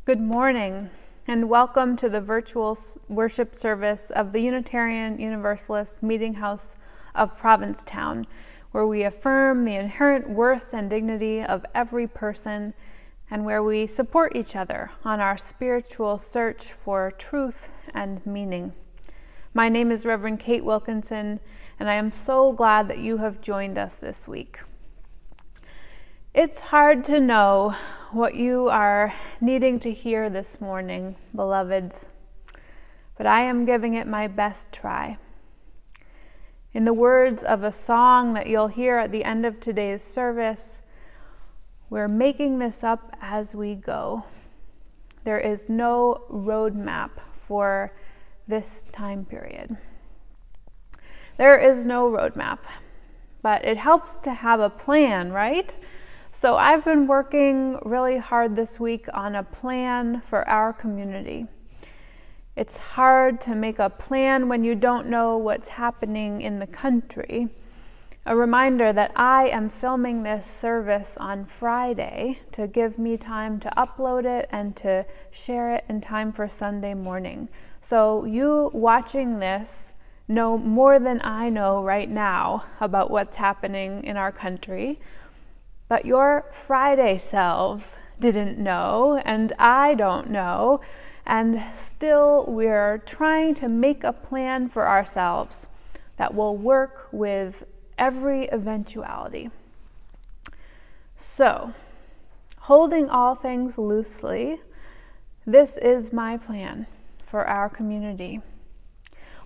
Good morning, and welcome to the virtual worship service of the Unitarian Universalist Meeting House of Provincetown, where we affirm the inherent worth and dignity of every person and where we support each other on our spiritual search for truth and meaning. My name is Reverend Kate Wilkinson, and I am so glad that you have joined us this week. It's hard to know what you are needing to hear this morning, beloveds, but I am giving it my best try. In the words of a song that you'll hear at the end of today's service, we're making this up as we go. There is no roadmap for this time period. There is no roadmap, but it helps to have a plan, right? So I've been working really hard this week on a plan for our community. It's hard to make a plan when you don't know what's happening in the country. A reminder that I am filming this service on Friday to give me time to upload it and to share it in time for Sunday morning. So you watching this know more than I know right now about what's happening in our country. But your Friday selves didn't know, and I don't know, and still we're trying to make a plan for ourselves that will work with every eventuality. So, holding all things loosely, this is my plan for our community.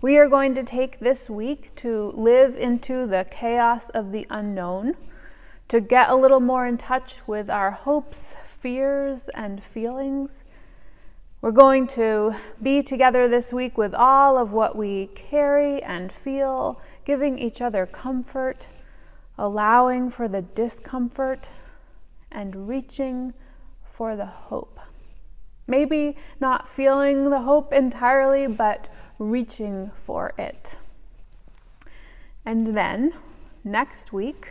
We are going to take this week to live into the chaos of the unknown, to get a little more in touch with our hopes, fears, and feelings. We're going to be together this week with all of what we carry and feel, giving each other comfort, allowing for the discomfort, and reaching for the hope. Maybe not feeling the hope entirely, but reaching for it. And then, next week,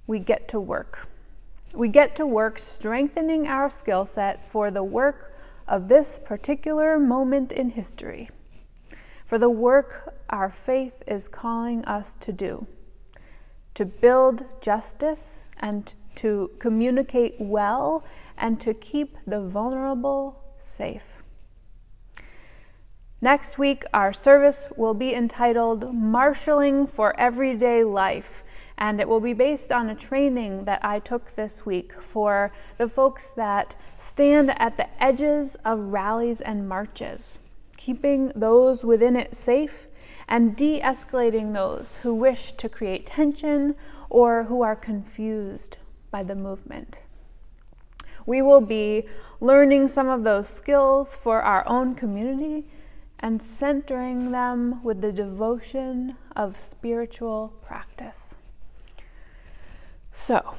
we get to work. We get to work strengthening our skill set for the work of this particular moment in history, for the work our faith is calling us to do, to build justice and to communicate well and to keep the vulnerable safe. Next week, our service will be entitled Marshalling for Everyday Life, and it will be based on a training that I took this week for the folks that stand at the edges of rallies and marches, keeping those within it safe and de-escalating those who wish to create tension or who are confused by the movement. We will be learning some of those skills for our own community and centering them with the devotion of spiritual practice. So,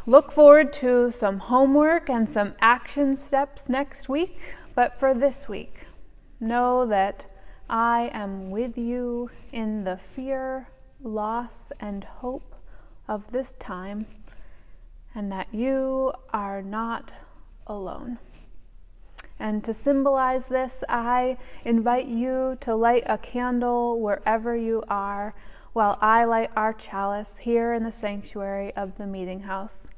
look forward to some homework and some action steps next week, but for this week, know that I am with you in the fear, loss, and hope of this time, and that you are not alone. And to symbolize this, I invite you to light a candle wherever you are, while I light our chalice here in the sanctuary of the meeting house.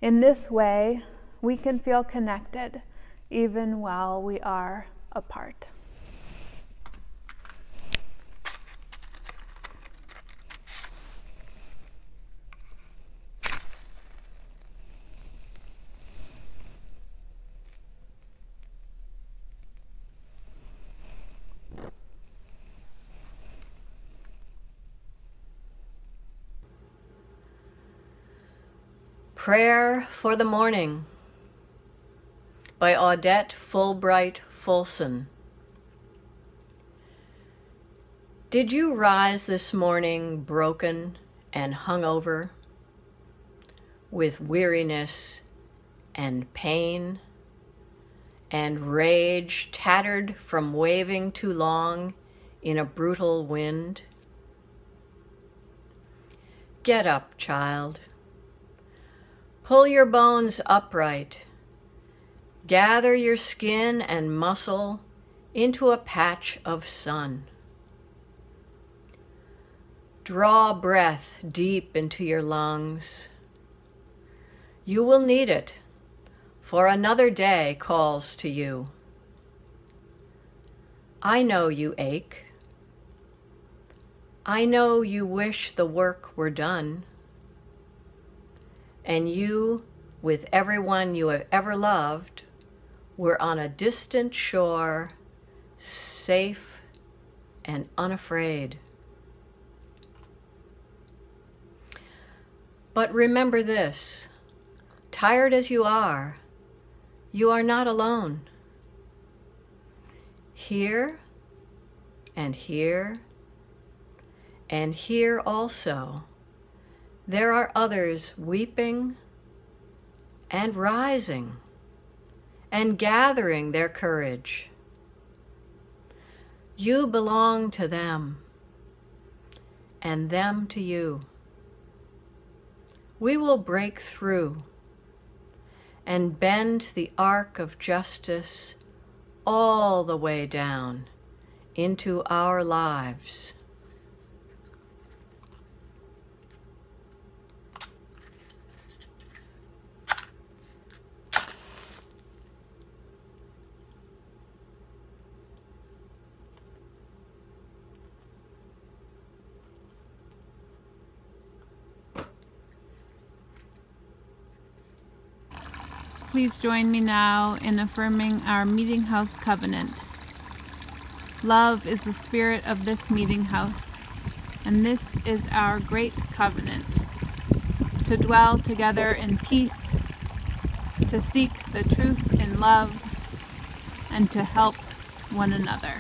In this way, we can feel connected even while we are apart. Prayer for the Morning by Audette Fulbright Fulson. Did you rise this morning broken and hungover, with weariness and pain and rage tattered from waving too long in a brutal wind? Get up, child. Pull your bones upright. Gather your skin and muscle into a patch of sun. Draw breath deep into your lungs. You will need it, for another day calls to you. I know you ache. I know you wish the work were done. And you, with everyone you have ever loved, were on a distant shore, safe and unafraid. But remember this, tired as you are not alone. Here and here and here also, there are others weeping and rising and gathering their courage. You belong to them, and them to you. We will break through and bend the arc of justice all the way down into our lives. Please join me now in affirming our meeting house covenant. Love is the spirit of this meeting house, and this is our great covenant, to dwell together in peace, to seek the truth in love, and to help one another.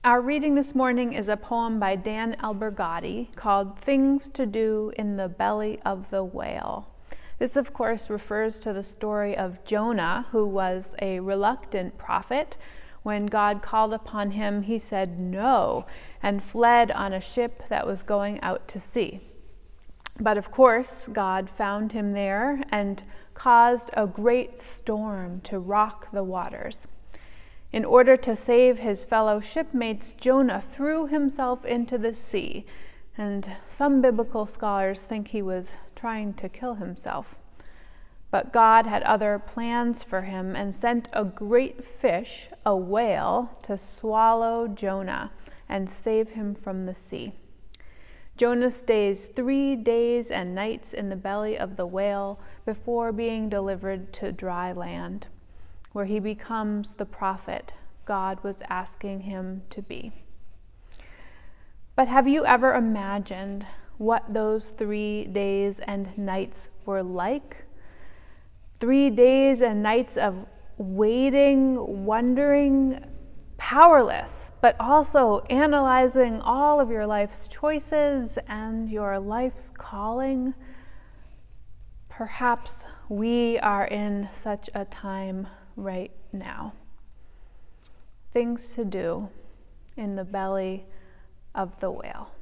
Our reading this morning is a poem by Dan Albergotti called Things to Do in the Belly of the Whale. This, of course, refers to the story of Jonah, who was a reluctant prophet. When God called upon him, he said no and fled on a ship that was going out to sea. But of course, God found him there and caused a great storm to rock the waters. In order to save his fellow shipmates, Jonah threw himself into the sea, and some biblical scholars think he was trying to kill himself. But God had other plans for him and sent a great fish, a whale, to swallow Jonah and save him from the sea. Jonah stays 3 days and nights in the belly of the whale before being delivered to dry land, where he becomes the prophet God was asking him to be. But have you ever imagined what those 3 days and nights were like? 3 days and nights of waiting, wondering, powerless, but also analyzing all of your life's choices and your life's calling. Perhaps we are in such a time right now. Things to do in the belly of the whale.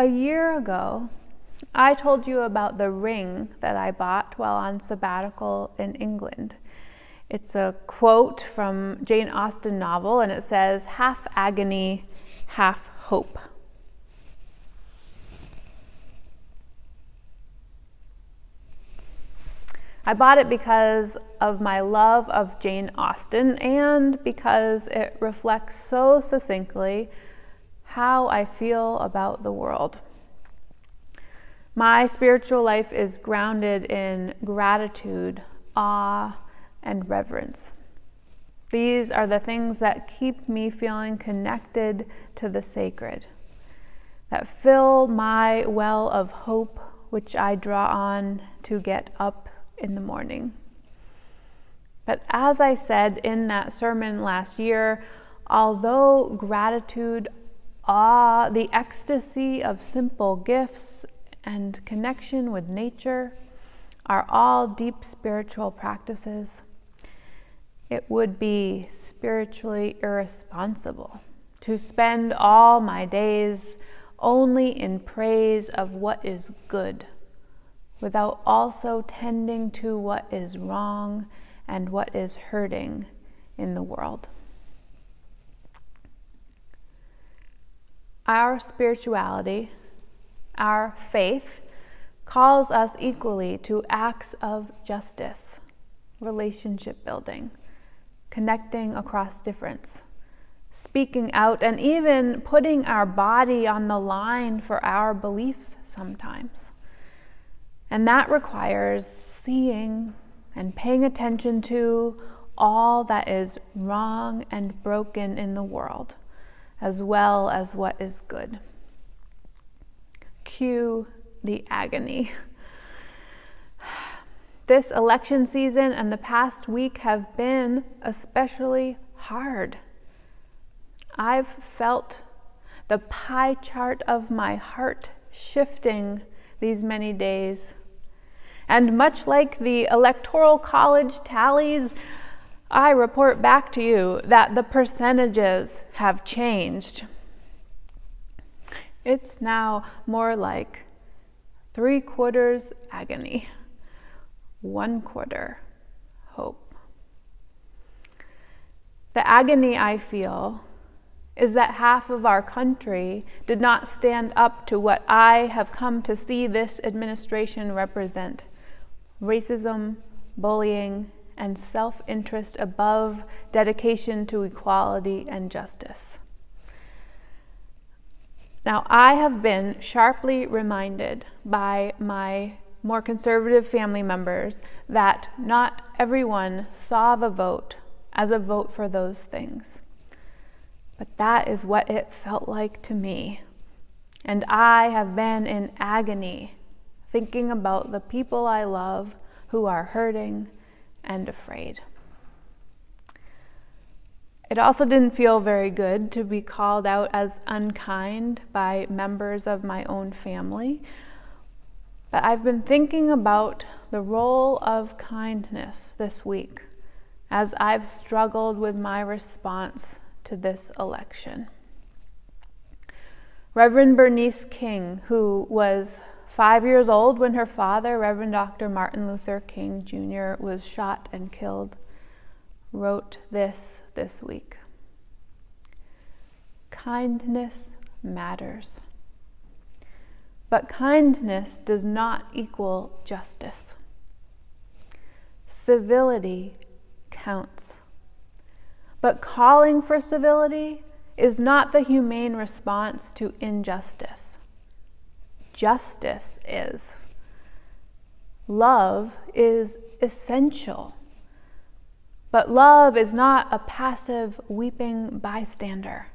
A year ago, I told you about the ring that I bought while on sabbatical in England. It's a quote from Jane Austen novel, and it says, "Half agony, half hope." I bought it because of my love of Jane Austen and because it reflects so succinctly how I feel about the world. My spiritual life is grounded in gratitude, awe, and reverence. These are the things that keep me feeling connected to the sacred, that fill my well of hope, which I draw on to get up in the morning. But as I said in that sermon last year, although gratitude, awe, the ecstasy of simple gifts, and connection with nature are all deep spiritual practices, it would be spiritually irresponsible to spend all my days only in praise of what is good, without also tending to what is wrong and what is hurting in the world. Our spirituality, our faith, calls us equally to acts of justice, relationship building, connecting across difference, speaking out, and even putting our body on the line for our beliefs sometimes. And that requires seeing and paying attention to all that is wrong and broken in the world, as well as what is good. Cue the agony. This election season and the past week have been especially hard. I've felt the pie chart of my heart shifting these many days. And much like the Electoral College tallies, I report back to you that the percentages have changed. It's now more like 3/4 agony, 1/4 hope. The agony I feel is that half of our country did not stand up to what I have come to see this administration represent: racism, bullying, and self-interest above dedication to equality and justice. Now, I have been sharply reminded by my more conservative family members that not everyone saw the vote as a vote for those things. But that is what it felt like to me. And I have been in agony thinking about the people I love who are hurting and afraid. It also didn't feel very good to be called out as unkind by members of my own family. But I've been thinking about the role of kindness this week as I've struggled with my response to this election. Reverend Bernice King, who was 5 years old when her father, Reverend Dr. Martin Luther King Jr., was shot and killed, wrote this week: "Kindness matters, but kindness does not equal justice. Civility counts, but calling for civility is not the humane response to injustice. Justice is. Love is essential. But love is not a passive, weeping bystander.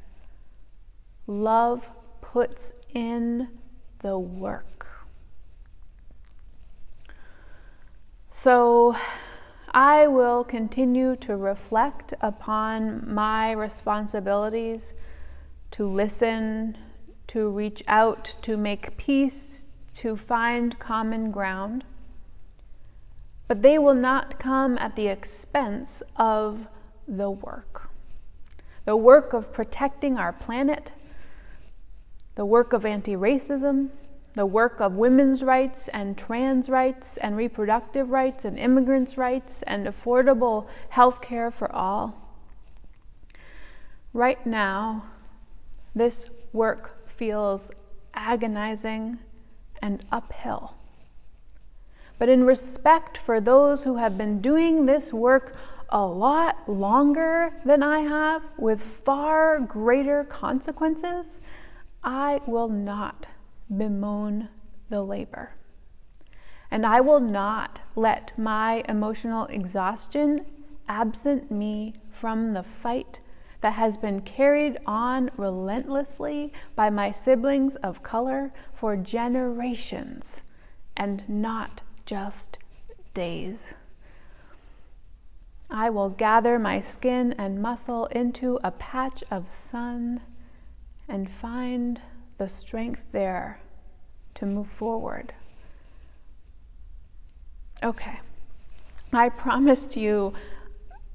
Love puts in the work." So I will continue to reflect upon my responsibilities to listen, to reach out, to make peace, to find common ground. But they will not come at the expense of the work of protecting our planet, the work of anti-racism, the work of women's rights and trans rights and reproductive rights and immigrants' rights and affordable health care for all. Right now, this work feels agonizing and uphill. But in respect for those who have been doing this work a lot longer than I have, with far greater consequences, I will not bemoan the labor. And I will not let my emotional exhaustion absent me from the fight that has been carried on relentlessly by my siblings of color for generations, and not just days. I will gather my skin and muscle into a patch of sun and find the strength there to move forward. Okay, I promised you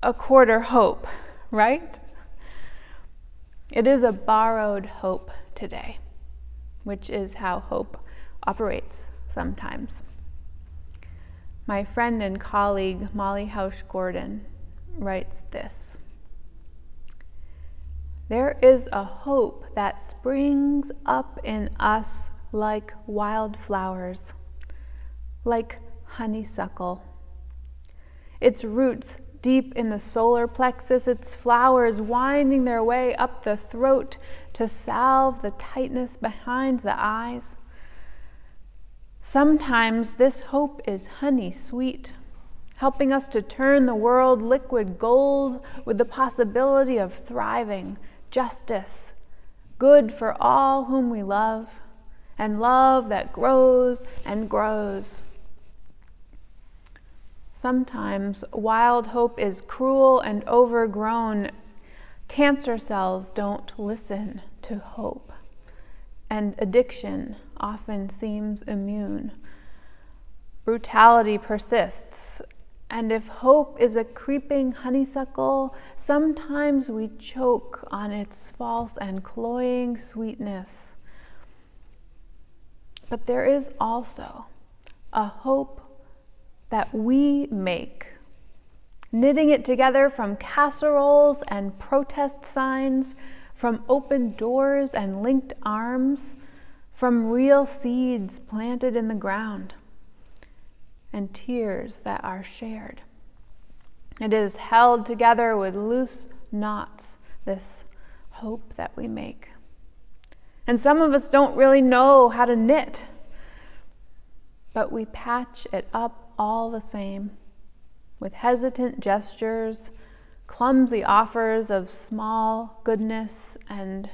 a quarter hope, right? It is a borrowed hope today, which is how hope operates sometimes. My friend and colleague, Molly Hausch-Gordon, writes this: "There is a hope that springs up in us like wildflowers, like honeysuckle. Its roots deep in the solar plexus, its flowers winding their way up the throat to salve the tightness behind the eyes. Sometimes this hope is honey sweet, helping us to turn the world liquid gold with the possibility of thriving, justice, good for all whom we love, and love that grows and grows. Sometimes wild hope is cruel and overgrown. Cancer cells don't listen to hope, and addiction often seems immune. Brutality persists, and if hope is a creeping honeysuckle, sometimes we choke on its false and cloying sweetness. But there is also a hope that we make, knitting it together from casseroles and protest signs, from open doors and linked arms, from real seeds planted in the ground, and tears that are shared. It is held together with loose knots, this hope that we make. And some of us don't really know how to knit, but we patch it up all the same, with hesitant gestures, clumsy offers of small goodness, and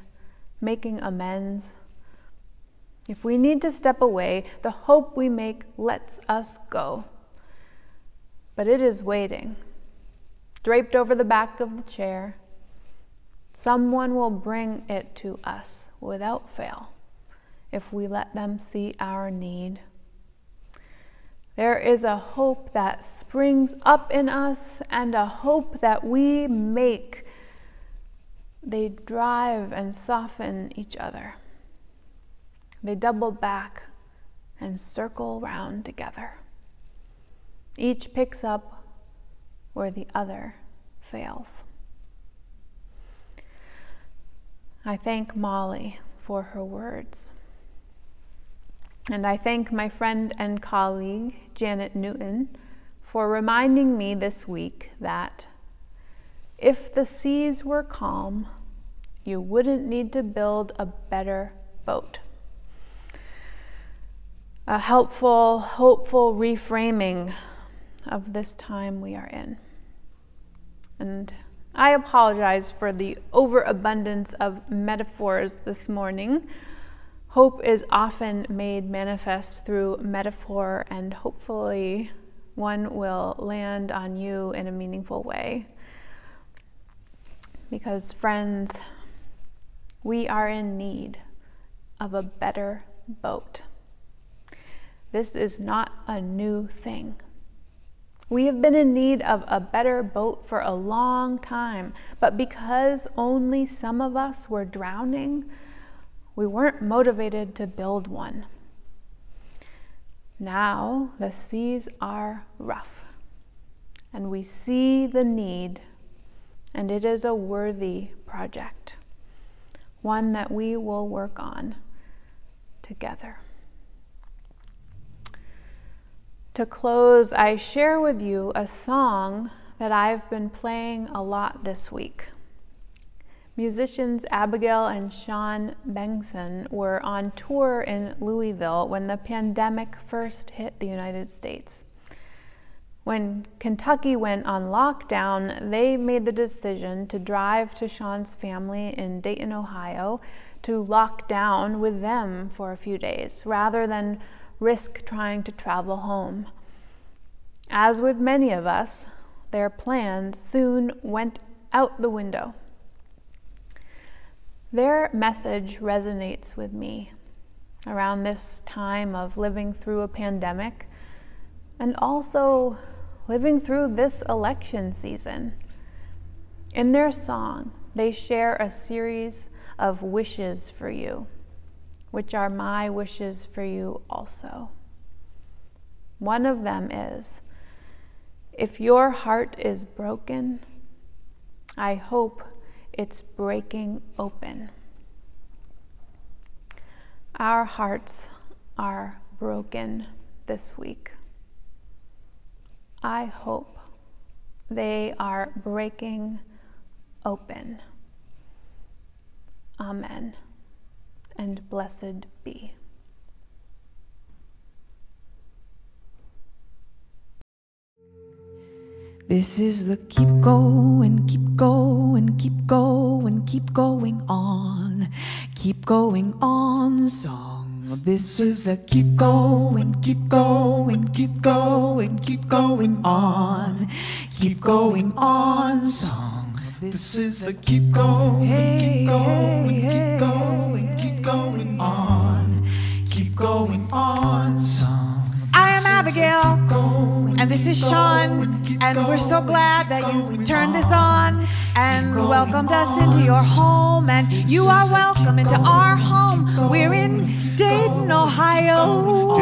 making amends. If we need to step away, the hope we make lets us go. But it is waiting, draped over the back of the chair. Someone will bring it to us without fail if we let them see our need. There is a hope that springs up in us and a hope that we make. They drive and soften each other. They double back and circle round together. Each picks up where the other fails. I thank Molly for her words. And I thank my friend and colleague, Janet Newton, for reminding me this week that if the seas were calm, you wouldn't need to build a better boat. A helpful, hopeful reframing of this time we are in. And I apologize for the overabundance of metaphors this morning. Hope is often made manifest through metaphor, and hopefully one will land on you in a meaningful way. Because friends, we are in need of a better boat. This is not a new thing. We have been in need of a better boat for a long time, but because only some of us were drowning, we weren't motivated to build one. Now the seas are rough, and we see the need, and it is a worthy project, one that we will work on together. To close, I share with you a song that I've been playing a lot this week. Musicians Abigail and Sean Bengtson were on tour in Louisville when the pandemic first hit the United States. When Kentucky went on lockdown, they made the decision to drive to Sean's family in Dayton, Ohio, to lock down with them for a few days, rather than risk trying to travel home. As with many of us, their plans soon went out the window. Their message resonates with me around this time of living through a pandemic and also living through this election season. In their song, they share a series of wishes for you, which are my wishes for you also. One of them is, if your heart is broken, I hope it's breaking open. Our hearts are broken this week. I hope they are breaking open. Amen, and blessed be. This is the keep going, keep going, keep going, keep going on song. This is the keep going, keep going, keep going, keep going on song. This is the keep going, keep going, keep going, keep going on song. I am Abigail, and this is Sean, and we're so glad that you've turned this on and welcomed us into your home, and you are welcome into our home. We're in Dayton, Ohio.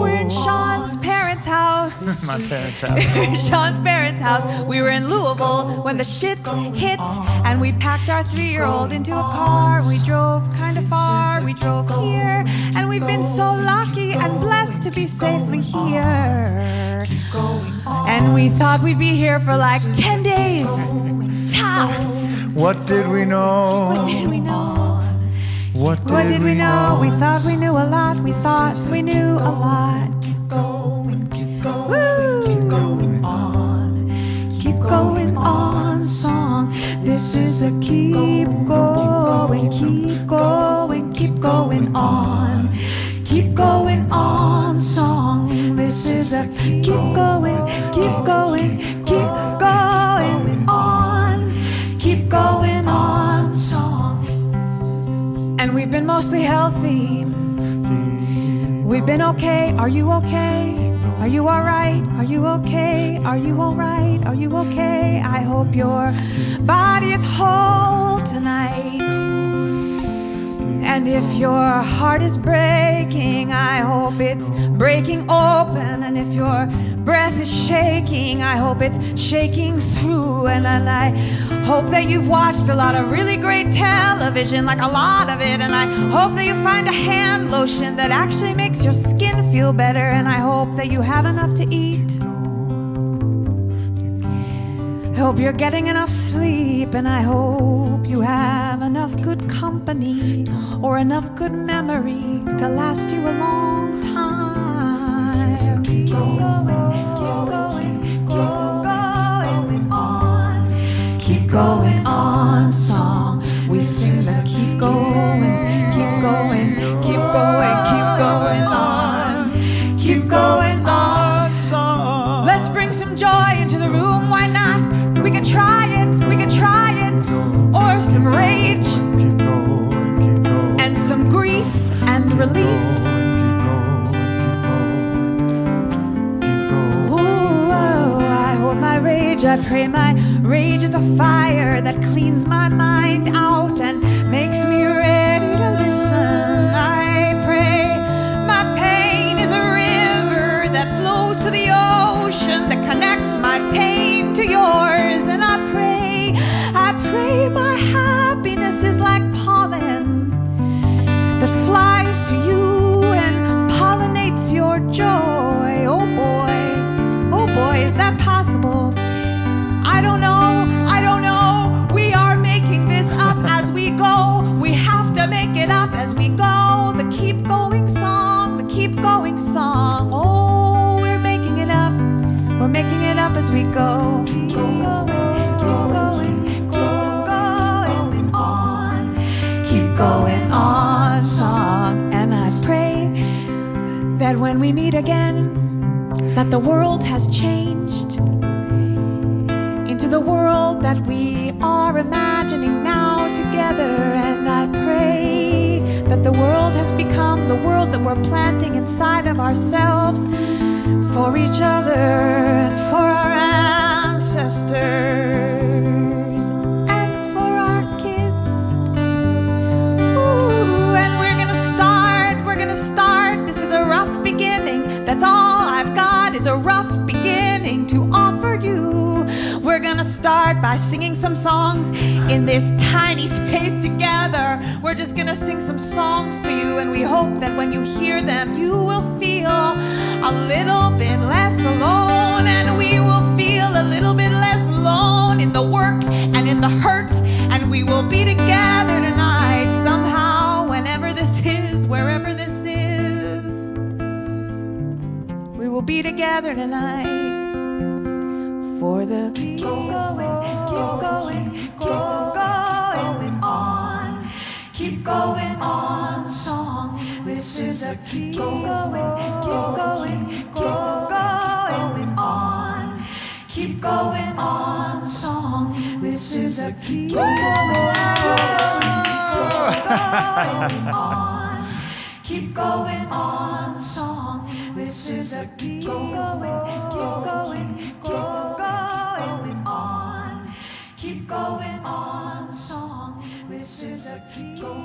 We're in Sean's parents' house. My parents' house. Sean's parents' house. We were in Louisville when the shit hit, and we packed our 3-year-old into a car. We drove kind of far. We drove here, and we've been so lucky and blessed to be safely here. And we thought we'd be here for like 10 days, tops. What did we know? What did we know? What did we know? We thought we knew a lot. We thought we knew a lot. Woo! Keep going on song. This is a keep going, keep going, keep going on. Keep going on song. This is a keep going, keep going, keep going on. Keep going on song. And we've been mostly healthy. We've been okay. Are you okay? Are you alright? Are you okay? Are you alright? Are you okay? I hope your body is whole tonight. And if your heart is breaking, I hope it's breaking open. And if your breath is shaking, I hope it's shaking through. And I hope that you've watched a lot of really great television, like a lot of it. And I hope that you find a hand lotion that actually makes your skin feel better. And I hope that you have enough to eat. I hope you're getting enough sleep, and I hope you have enough good company or enough good memory to last you a long time. Keep going, keep going, keep going on. Keep going on song. We sing the keep going, keep going, keep going, keep going on. Keep going on song. Let's bring some joy into the room, why not? We can try it, or some rage, and some grief and relief. Ooh, I hold my rage, I pray my rage is a fire that cleans my mind out and makes me ready going on song. And I pray that when we meet again, that the world has changed into the world that we are imagining now together. And I pray that the world has become the world that we're planting inside of ourselves for each other and for our ancestors and for our kids. Ooh, and we're gonna start. This is a rough beginning. That's all I've got is a rough beginning to offer you. We're gonna start by singing some songs in this tiny space together. We're just gonna sing some songs for you, and we hope that when you hear them, you will feel a little bit less alone, and we will feel a little bit less alone in the work and in the hurt, and we will be together tonight somehow, whenever this is, wherever this is. We will be together tonight for the keep going on song. This is a keep going on. Keep going on song. This is a keep going on. Keep going on song. This is a keep going on. Keep going on song. This is a keep going.